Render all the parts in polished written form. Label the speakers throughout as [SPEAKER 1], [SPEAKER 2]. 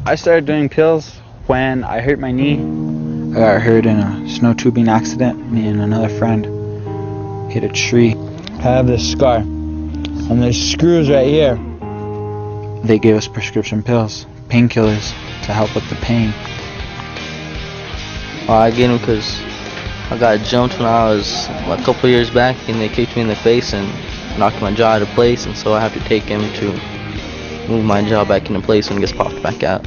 [SPEAKER 1] I started doing pills when I hurt my knee. I got hurt in a snow tubing accident. Me and another friend hit a tree. I have this scar, and there's screws right here. They gave us prescription pills, painkillers, to help with the pain.
[SPEAKER 2] I get them because I got jumped when I was a couple years back, and they kicked me in the face and knocked my jaw out of place, and so I have to take them to move my jaw back into place when it gets popped back out.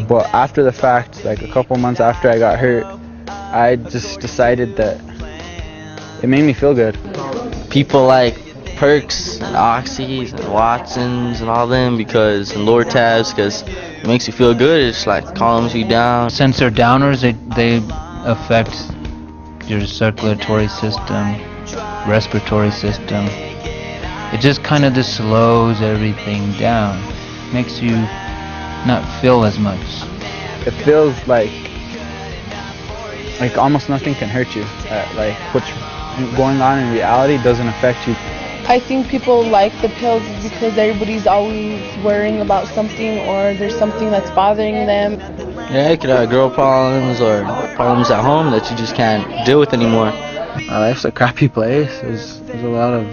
[SPEAKER 1] But after the fact, like a couple months after I got hurt, I just decided that it made me feel good.
[SPEAKER 2] People like Perks and Oxys and Watsons and all them because and Lortabs because it makes you feel good. It's like calms you down.
[SPEAKER 3] Since they're downers, they affect your circulatory system, respiratory system. It just kind of just slows everything down. Makes you not feel as much.
[SPEAKER 1] It feels like almost nothing can hurt you. Like what's going on in reality doesn't affect you.
[SPEAKER 4] I think people like the pills because everybody's always worrying about something or there's something that's bothering them.
[SPEAKER 2] Yeah, it could have girl problems or problems at home that you just can't deal with anymore.
[SPEAKER 1] My life's a crappy place. There's a lot of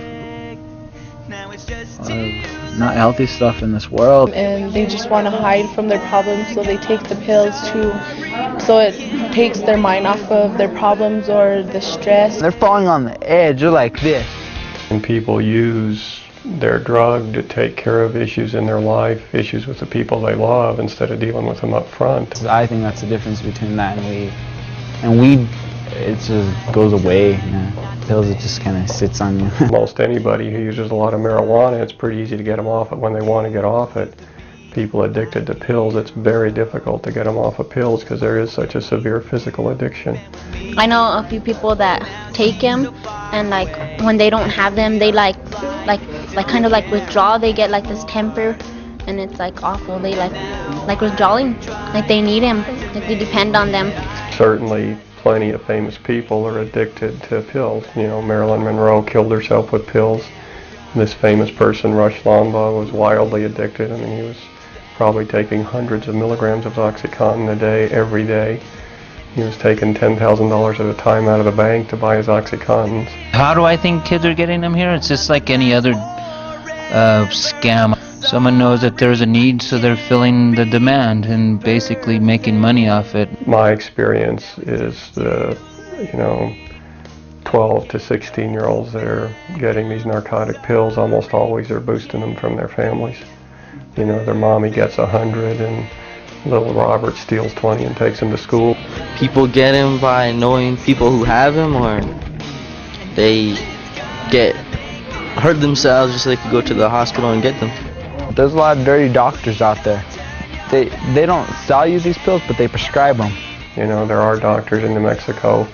[SPEAKER 1] not healthy stuff in this world.
[SPEAKER 4] And they just want to hide from their problems, so they take the pills too. So it takes their mind off of their problems or the stress.
[SPEAKER 1] They're falling on the edge. They're like this.
[SPEAKER 5] And people use their drug to take care of issues in their life, issues with the people they love, instead of dealing with them up front.
[SPEAKER 1] I think that's the difference between that and weed. And weed, it just goes away. You know? Pills, it just kind of sits on you.
[SPEAKER 5] Most anybody who uses a lot of marijuana, it's pretty easy to get them off it when they want to get off it. People addicted to pills, it's very difficult to get them off of pills because there is such a severe physical addiction.
[SPEAKER 6] I know a few people that take them, and like when they don't have them, they like kind of like withdraw. They get like this temper, and it's like awful. They like withdrawing, like they need them, like they depend on them.
[SPEAKER 5] Certainly, plenty of famous people are addicted to pills. You know, Marilyn Monroe killed herself with pills. This famous person, Rush Limbaugh, was wildly addicted. I mean, he was probably taking hundreds of milligrams of OxyContin a day, every day. He was taking $10,000 at a time out of the bank to buy his OxyContins.
[SPEAKER 3] How do I think kids are getting them here? It's just like any other scam. Someone knows that there's a need, so they're filling the demand and basically making money off it.
[SPEAKER 5] My experience is the, 12 to 16-year-olds that are getting these narcotic pills almost always are boosting them from their families. You know, their mommy gets 100 and little Robert steals 20 and takes them to school.
[SPEAKER 2] People get them by knowing people who have them, or they get hurt themselves just so they could go to the hospital and get them.
[SPEAKER 1] There's a lot of dirty doctors out there. They don't sell you these pills, but they prescribe them.
[SPEAKER 5] You know, there are doctors in New Mexico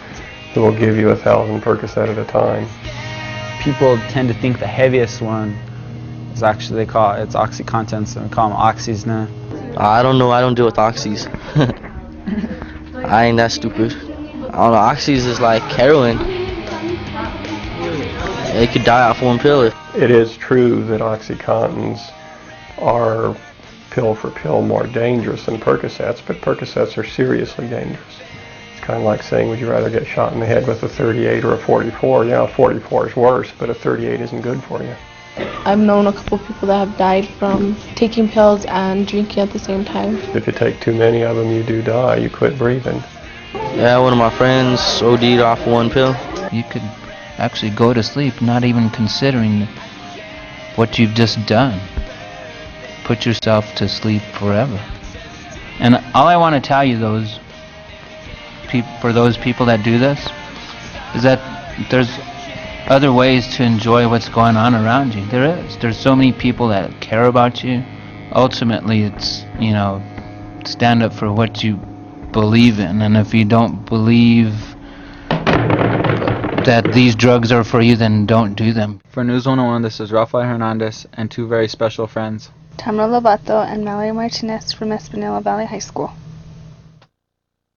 [SPEAKER 5] who will give you 1,000 Percocet at a time.
[SPEAKER 1] People tend to think the heaviest one is actually, it's OxyContin, so we call them Oxys now.
[SPEAKER 2] I don't know, I don't deal with Oxys. I ain't that stupid. I don't know, Oxys is like heroin. They could die off one pill.
[SPEAKER 5] It is true that OxyContins are pill for pill more dangerous than Percocets, but Percocets are seriously dangerous. It's kind of like saying, would you rather get shot in the head with a 38 or a 44? Yeah, a 44 is worse, but a 38 isn't good for you.
[SPEAKER 4] I've known a couple people that have died from taking pills and drinking at the same time.
[SPEAKER 5] If you take too many of them, you do die. You quit breathing.
[SPEAKER 2] Yeah, one of my friends OD'd off one pill.
[SPEAKER 3] You could actually go to sleep not even considering what you've just done. Put yourself to sleep forever. And all I want to tell you, for those people that do this, is that there's other ways to enjoy what's going on around you. There's so many people that care about you. Ultimately, it's, stand up for what you believe in, and if you don't believe that these drugs are for you, then don't do them.
[SPEAKER 1] For News 101, this is Rafael Hernandez and two very special friends,
[SPEAKER 7] Tamara Lovato and Mallory Martinez from Espanola Valley High School.